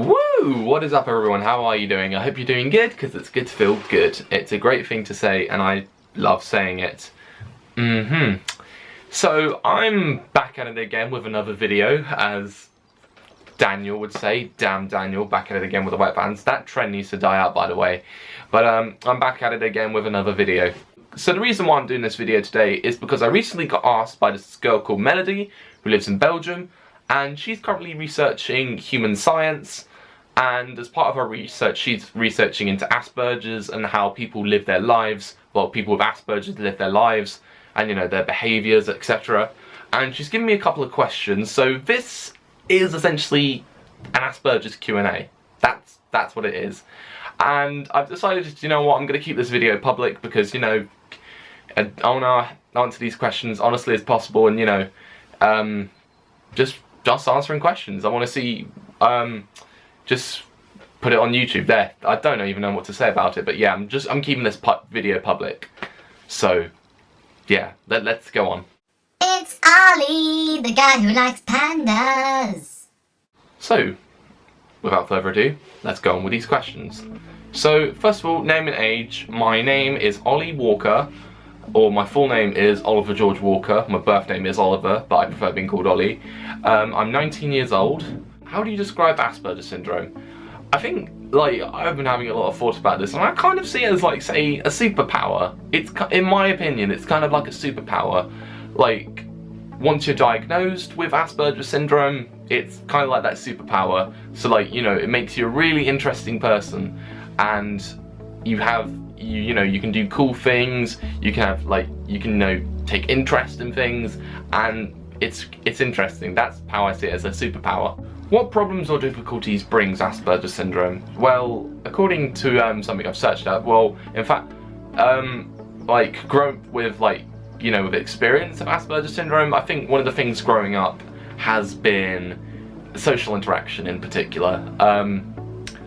Woo! What is up, everyone? How are you doing? I hope you're doing good, because it's good to feel good. It's a great thing to say, and I love saying it. So, I'm back at it again with another video, as Daniel would say. Damn Daniel, back at it again with the wet bands. That trend needs to die out, by the way. But I'm back at it again with another video. So the reason why I'm doing this video today is because I recently got asked by this girl called Melodie, who lives in Belgium, and she's currently researching human science, and as part of her research she's researching into Aspergers and how people live their lives, well, people with Aspergers live their lives, and you know, their behaviours, etc. And she's given me a couple of questions, so this is essentially an Asperger's Q&A. That's what it is. And I've decided, you know what, I'm going to keep this video public because, you know, I want to answer these questions honestly as possible, and you know, just answering questions. I want to see, just put it on YouTube there. I don't even know what to say about it, but yeah, I'm keeping this video public. So, yeah, let's go on. It's Ollie, the guy who likes pandas. So, without further ado, let's go on with these questions. So, first of all, name and age. My name is Ollie Walker, or my full name is Oliver George Walker. My birth name is Oliver, but I prefer being called Ollie. I'm 19 years old. How do you describe Asperger Syndrome? I think, like, I've been having a lot of thoughts about this, and I kind of see it as, like, say, a superpower. It's, in my opinion, it's kind of like a superpower. Like, once you're diagnosed with Asperger Syndrome, it's kind of like that superpower. So, like, you know, it makes you a really interesting person, and you have, you know, you can do cool things, you can have, like, you can, you know, take interest in things, and it's interesting. That's how I see it, as a superpower. What problems or difficulties brings Asperger Syndrome? Well, according to something I've searched out, well, in fact, like, growing with, like, you know, with experience of Asperger Syndrome, I think one of the things growing up has been social interaction in particular.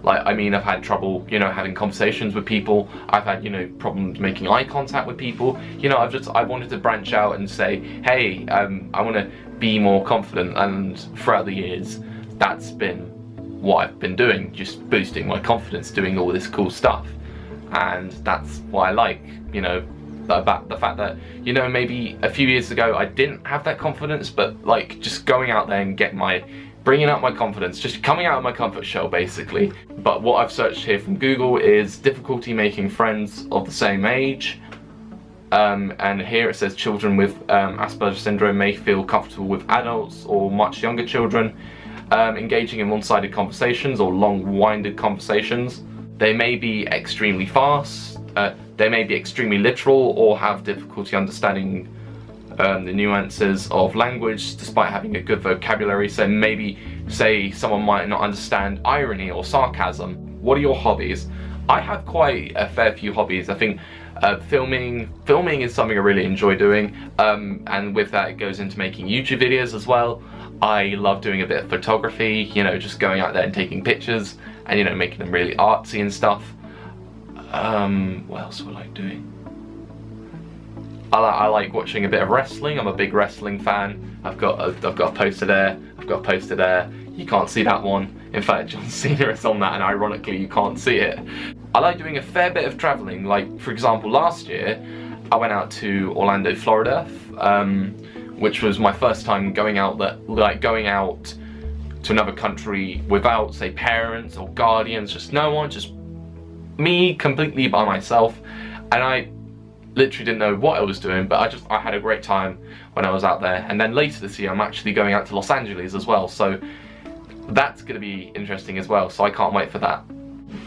Like, I mean, I've had trouble, you know, having conversations with people. I've had, you know, problems making eye contact with people. You know, I wanted to branch out and say, hey, I want to be more confident, and throughout the years, that's been what I've been doing, just boosting my confidence, doing all this cool stuff. And that's what I like, you know, about the fact that, you know, maybe a few years ago I didn't have that confidence, but like, just going out there and bringing out my confidence, just coming out of my comfort shell, basically. But what I've searched here from Google is difficulty making friends of the same age. And here it says children with Asperger Syndrome may feel comfortable with adults or much younger children, engaging in one-sided conversations or long-winded conversations. They may be extremely fast, they may be extremely literal, or have difficulty understanding the nuances of language despite having a good vocabulary. So maybe, say, someone might not understand irony or sarcasm. What are your hobbies? I have quite a fair few hobbies. I think filming is something I really enjoy doing, and with that it goes into making YouTube videos as well. I love doing a bit of photography, you know, just going out there and taking pictures and, you know, making them really artsy and stuff. What else do I like doing? I like watching a bit of wrestling. I'm a big wrestling fan. I've got a poster there. I've got a poster there. You can't see that one. In fact, John Cena is on that, and ironically, you can't see it. I like doing a fair bit of traveling. Like, for example, last year, I went out to Orlando, Florida, which was my first time going out to another country without, say, parents or guardians, just no one, just me completely by myself. And I literally didn't know what I was doing, but I had a great time when I was out there. And then later this year I'm actually going out to Los Angeles as well, so that's going to be interesting as well, so I can't wait for that.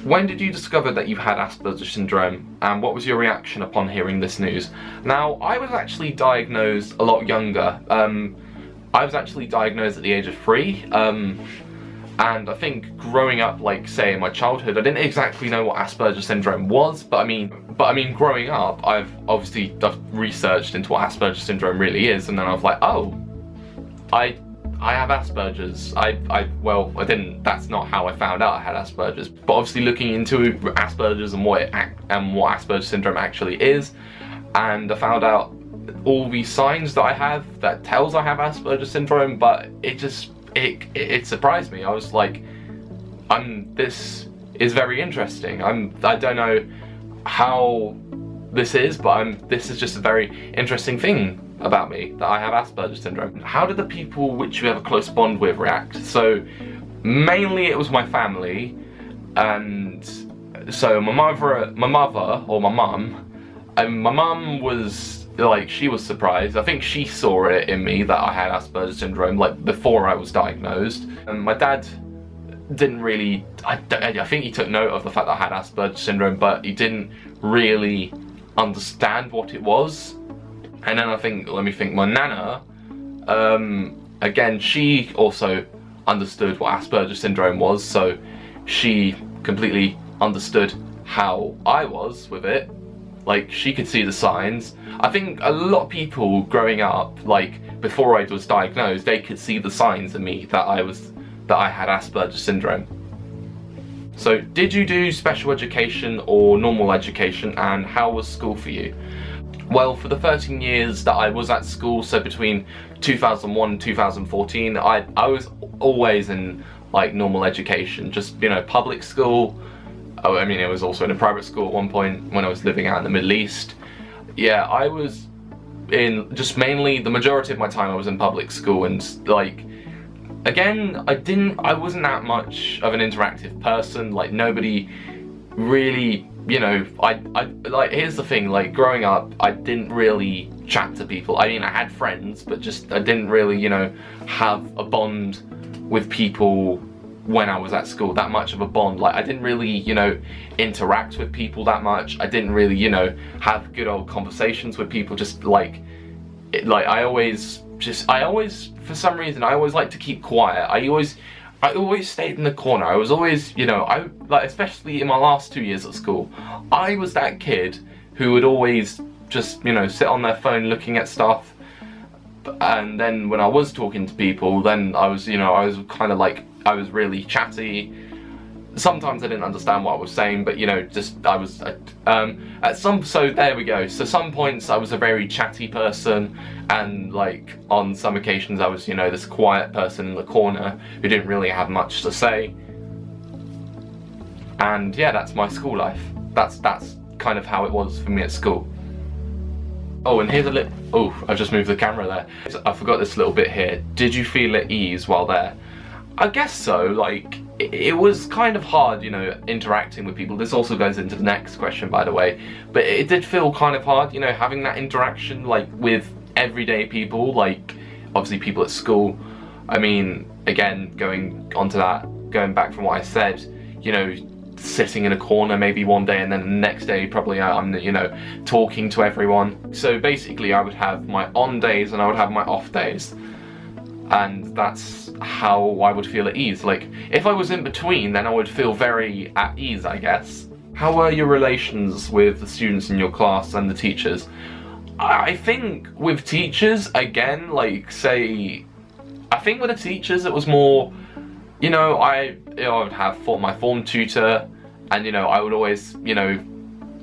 When did you discover that you had Asperger Syndrome, and what was your reaction upon hearing this news? Now, I was actually diagnosed a lot younger. I was actually diagnosed at the age of 3, and I think growing up, like, say, in my childhood, I didn't exactly know what Asperger Syndrome was, but I mean, growing up, I've researched into what Asperger Syndrome really is, and then I was like, oh, I have Asperger's. Well, I didn't, that's not how I found out I had Asperger's, but obviously looking into Asperger's and what Asperger Syndrome actually is, and I found out all these signs that I have that tells I have Asperger Syndrome, but it surprised me. I was like, this is very interesting. I don't know how this is, but this is just a very interesting thing about me, that I have Asperger syndrome. How did the people which you have a close bond with react? So mainly it was my family, and so my mum, my mum was like, she was surprised. I think she saw it in me that I had Asperger syndrome, like before I was diagnosed. And my dad didn't really, I think he took note of the fact that I had Asperger syndrome, but he didn't really understand what it was. And then let me think, my nana, again, she also understood what Asperger syndrome was, so she completely understood how I was with it. Like, she could see the signs. I think a lot of people growing up, like before I was diagnosed, they could see the signs in me that I had Asperger syndrome. So, did you do special education or normal education, and how was school for you? Well, for the 13 years that I was at school, so between 2001 and 2014, I was always in like normal education, just, you know, public school. Oh, I mean, it was also in a private school at one point when I was living out in the Middle East. Yeah, I was in, just mainly the majority of my time I was in public school, and like, again, I wasn't that much of an interactive person. Like, nobody really, you know, I like, here's the thing, like growing up, I didn't really chat to people. I mean, I had friends, but just I didn't really, you know, have a bond with people when I was at school, that much of a bond. Like, I didn't really, you know, interact with people that much. I didn't really, you know, have good old conversations with people. Just like, I always, for some reason, I always liked to keep quiet. I always stayed in the corner. I was always, you know, like, especially in my last 2 years at school, I was that kid who would always just, you know, sit on their phone looking at stuff. And then when I was talking to people, then I was, you know, I was kind of like, I was really chatty. Sometimes I didn't understand what I was saying, but, you know, just I was so there we go. So some points I was a very chatty person, and like on some occasions I was, you know, this quiet person in the corner who didn't really have much to say. And yeah, that's my school life. That's kind of how it was for me at school. Oh, and here's a little, oh, I've just moved the camera there. I forgot this little bit here. Did you feel at ease while there? I guess so. Like, it was kind of hard, you know, interacting with people. This also goes into the next question, by the way. But it did feel kind of hard, you know, having that interaction, like, with everyday people, like, obviously people at school. I mean, again, going back from what I said, you know, sitting in a corner maybe one day, and then the next day probably I'm, you know, talking to everyone. So basically I would have my on days and I would have my off days, and that's how I would feel at ease. Like, if I was in between, then I would feel very at ease, I guess. How were your relations with the students in your class and the teachers? I think with teachers, again, like, say, I think with the teachers it was more, you know, I would have my form tutor, and, you know, I would always, you know,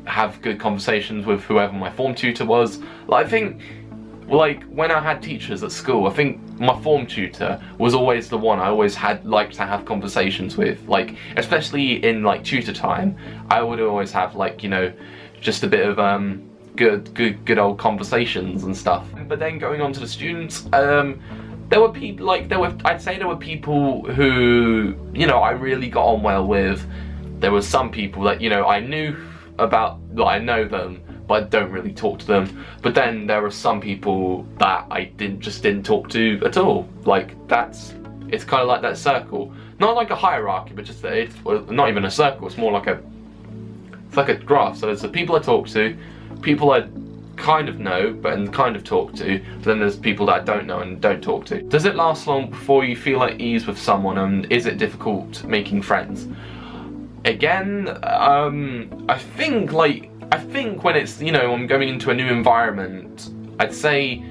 have good conversations with whoever my form tutor was. Like, I think, like, when I had teachers at school, I think my form tutor was always the one I always liked to have conversations with. Like, especially in, like, tutor time, I would always have, like, you know, just a bit of good old conversations and stuff. But then going on to the students, there were people, like, I'd say there were people who, you know, I really got on well with. There were some people that, you know, I knew about, like, I know them, but I don't really talk to them. But then there are some people that I just didn't talk to at all. Like, it's kind of like that circle. Not like a hierarchy, but just that it's not even a circle. It's more like it's like a graph. So there's the people I talk to, people I kind of know and kind of talk to, but then there's people that I don't know and don't talk to. Does it last long before you feel at ease with someone, and is it difficult making friends? Again, I think when it's, you know, I'm going into a new environment, I'd say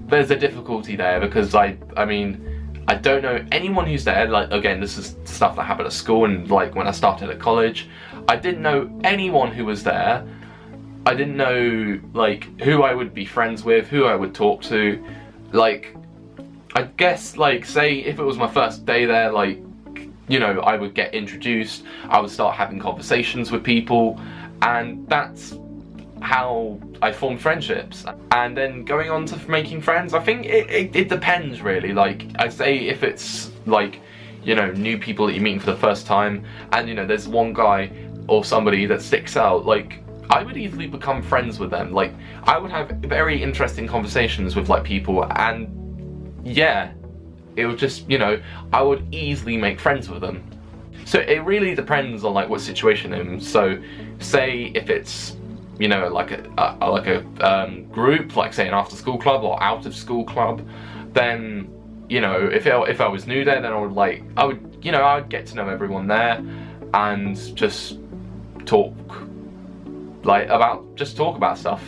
there's a difficulty there, because I mean, I don't know anyone who's there. Like, again, this is stuff that happened at school, and like when I started at college, I didn't know anyone who was there. I didn't know, like, who I would be friends with, who I would talk to. Like, I guess, like, say if it was my first day there, like, you know, I would get introduced, I would start having conversations with people, and that's how I formed friendships. And then going on to making friends, I think it depends really. Like, I say, if it's like, you know, new people that you're meeting for the first time, and you know, there's one guy or somebody that sticks out, like, I would easily become friends with them. Like, I would have very interesting conversations with like people, and yeah, it would just, you know, I would easily make friends with them. So it really depends on like what situation I'm in. So say if it's, you know, like a group, like say an after school club or out of school club, then, you know, if I was new there, then I would get to know everyone there and just talk about stuff.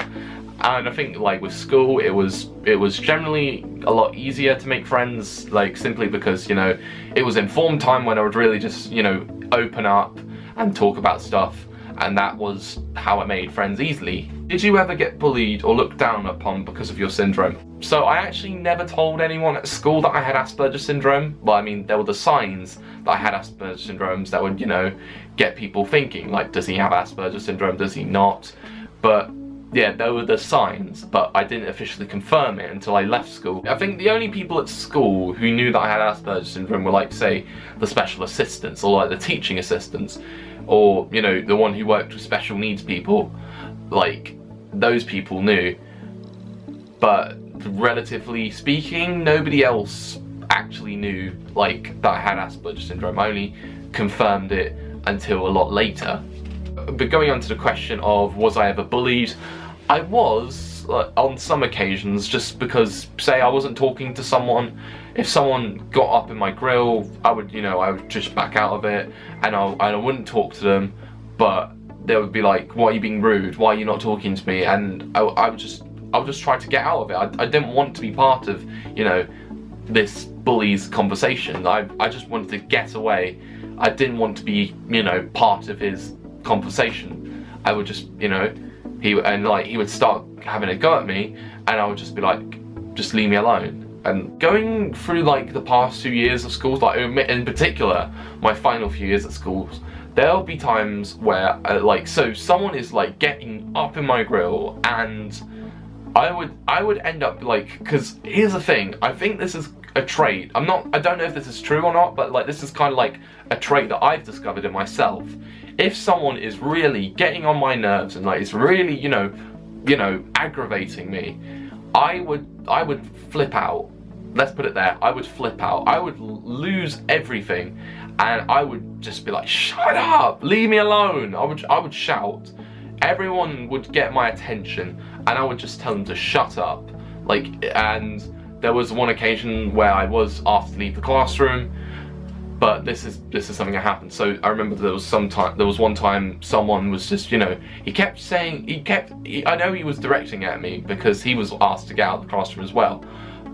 And I think like with school, it was generally a lot easier to make friends, like simply because, you know, it was informed time when I would really just, you know, open up and talk about stuff, and that was how I made friends easily. Did you ever get bullied or looked down upon because of your syndrome? So I actually never told anyone at school that I had Asperger Syndrome. Well, I mean, there were the signs that I had Asperger Syndromes that would, you know, get people thinking, like, does he have Asperger Syndrome, does he not? But yeah, there were the signs, but I didn't officially confirm it until I left school. I think the only people at school who knew that I had Asperger Syndrome were, like, say, the special assistants, or like the teaching assistants, or, you know, the one who worked with special needs people. Like, those people knew, but relatively speaking, nobody else actually knew, like, that I had Asperger Syndrome. I only confirmed it until a lot later. But going on to the question of was I ever bullied, I was, on some occasions, just because, say, I wasn't talking to someone. If someone got up in my grill, I would just back out of it, and I wouldn't talk to them, but they would be like, why are you being rude? Why are you not talking to me? And I would just try to get out of it. I didn't want to be part of, you know, this bully's conversation. I just wanted to get away. I didn't want to be, you know, part of his conversation. I would just, you know, he would start having a go at me, and I would just be like, just leave me alone. And going through like the past 2 years of schools, like in particular my final few years at schools, there'll be times where so someone is like getting up in my grill, and I would end up like, because here's the thing, I think this is a trait, I don't know if this is true or not, but like this is kind of like a trait that I've discovered in myself. If someone is really getting on my nerves and like it's really, you know, aggravating me, I would flip out. Let's put it there. I would flip out. I would lose everything, and I would just be like, shut up, leave me alone. I would shout. Everyone would get my attention, and I would just tell them to shut up. Like, and there was one occasion where I was asked to leave the classroom, but this is something that happened. So I remember there was one time someone was just, you know, I know he was directing at me because he was asked to get out of the classroom as well,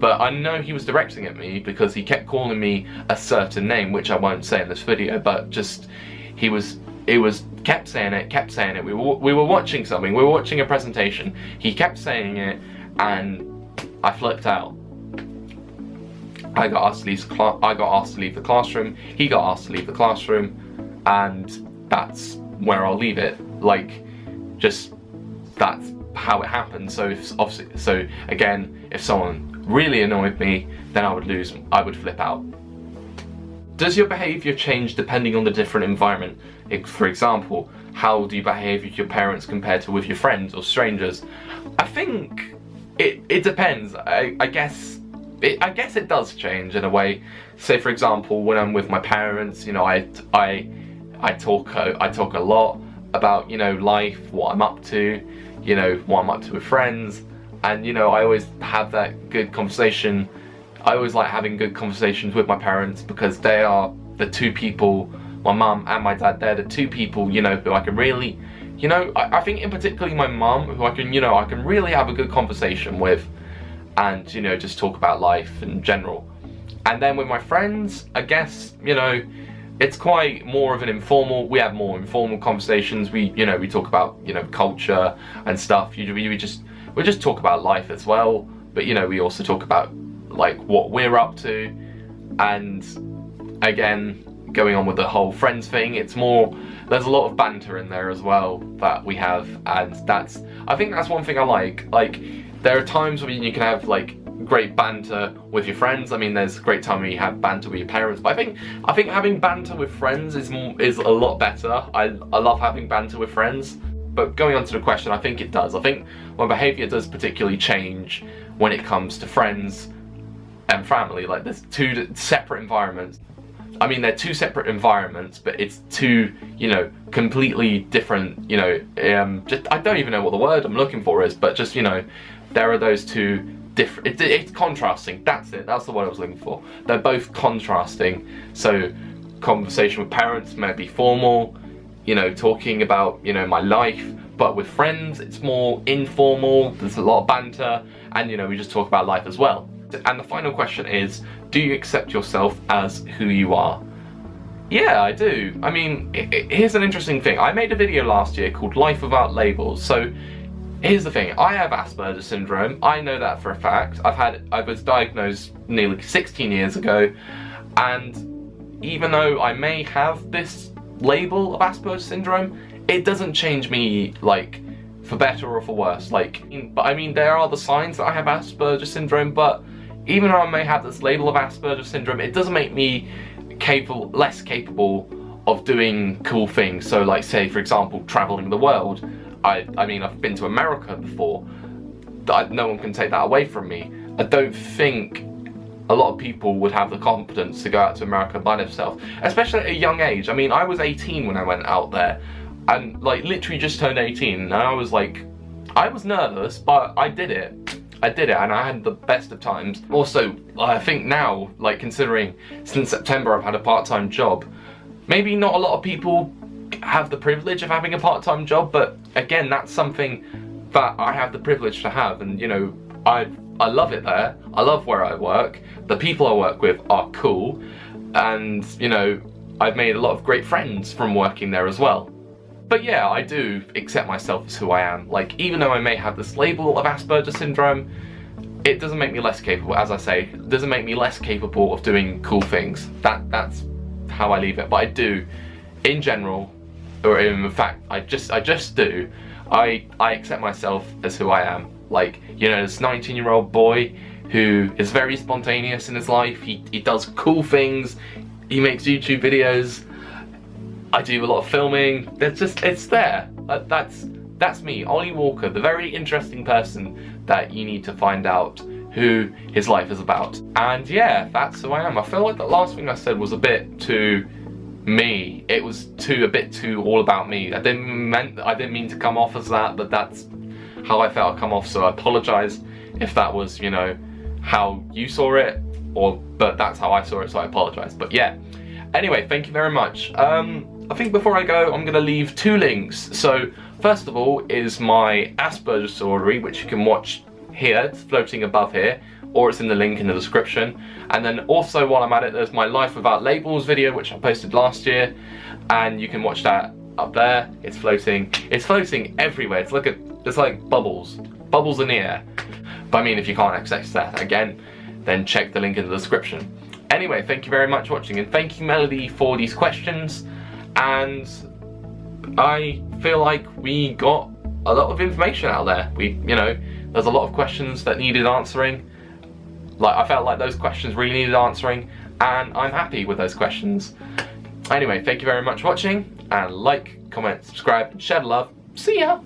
but I know he was directing at me because he kept calling me a certain name, which I won't say in this video, but just kept saying it. We were watching something, we were watching a presentation, he kept saying it, and I flipped out. I got asked to leave the classroom, he got asked to leave the classroom, and that's where I'll leave it. Like, just, that's how it happened. So again, if someone really annoyed me, then I would flip out. Does your behaviour change depending on the different environment? For example, how do you behave with your parents compared to with your friends or strangers? I think it depends. I guess it does change in a way. Say for example, when I'm with my parents, you know, I talk a lot about, you know, life, what I'm up to, you know, what I'm up to with friends, and you know, I always have that good conversation. I always like having good conversations with my parents because they are the two people, my mum and my dad, they're the two people, you know, who I can really, you know, I think in particularly my mum, who I can really have a good conversation with, and, you know, just talk about life in general. And then with my friends, I guess, you know, it's quite more of an informal, we have more informal conversations. We talk about, you know, culture and stuff. We just talk about life as well, but, you know, we also talk about like what we're up to. And again, going on with the whole friends thing. It's more, there's a lot of banter in there as well that we have, and I think that's one thing I like. Like, there are times when you can have like great banter with your friends. I mean, there's a great time when you have banter with your parents, but I think having banter with friends is a lot better. I love having banter with friends. But going on to the question, I think it does. I think my behaviour does particularly change when it comes to friends and family. Like, there's two separate environments. I mean, they're two separate environments, but it's two, you know, completely different, you know, I don't even know what the word I'm looking for is, but just, you know, there are those two different, it's contrasting, that's it, that's the word I was looking for. They're both contrasting. So, conversation with parents may be formal, you know, talking about, you know, my life, but with friends it's more informal, there's a lot of banter, and, you know, we just talk about life as well. And the final question is, do you accept yourself as who you are? Yeah, I do. I mean, here's an interesting thing. I made a video last year called Life Without Labels. So here's the thing, I have Asperger Syndrome, I know that for a fact. I was diagnosed nearly 16 years ago, and even though I may have this label of Asperger Syndrome, it doesn't change me, like, for better or for worse. Like, but I mean, there are the signs that I have Asperger Syndrome, but even though I may have this label of Asperger Syndrome, it doesn't make me less capable of doing cool things. So, like, say for example, traveling the world. I mean, I've been to America before. No one can take that away from me. I don't think a lot of people would have the confidence to go out to America by themselves, especially at a young age. I mean, I was 18 when I went out there, and like literally just turned 18, and I was like, I was nervous, but I did it, and I had the best of times. Also, I think now, like, considering since September I've had a part-time job, maybe not a lot of people have the privilege of having a part-time job, but again, that's something that I have the privilege to have, and, you know, I love it there. I love where I work. The people I work with are cool, and, you know, I've made a lot of great friends from working there as well. But yeah, I do accept myself as who I am. Like, even though I may have this label of Asperger Syndrome, it doesn't make me less capable, as I say, it doesn't make me less capable of doing cool things. That's how I leave it. But I do, in general, or in fact, I just do, I accept myself as who I am. Like, you know, this 19-year-old boy who is very spontaneous in his life, he does cool things, he makes YouTube videos, I do a lot of filming, it's there. That's me, Ollie Walker, the very interesting person that you need to find out who his life is about. And yeah, that's who I am. I feel like the last thing I said was a bit too me. It was a bit too all about me. I didn't mean to come off as that, but that's how I felt I come off, so I apologise if that was, you know, how you saw it, but that's how I saw it, so I apologise. But yeah, anyway, thank you very much. I think before I go, I'm going to leave two links. So first of all is my Asperger story, which you can watch here, it's floating above here, or it's in the link in the description. And then also, while I'm at it, there's my Life Without Labels video, which I posted last year, and you can watch that up there. It's floating everywhere. It's like bubbles in the air. But I mean, if you can't access that again, then check the link in the description. Anyway, thank you very much for watching, and thank you, Melodie, for these questions. And I feel like we got a lot of information out there. You know, there's a lot of questions that needed answering. Like, I felt like those questions really needed answering, and I'm happy with those questions. Anyway, thank you very much for watching, and like, comment, subscribe, and share the love. See ya!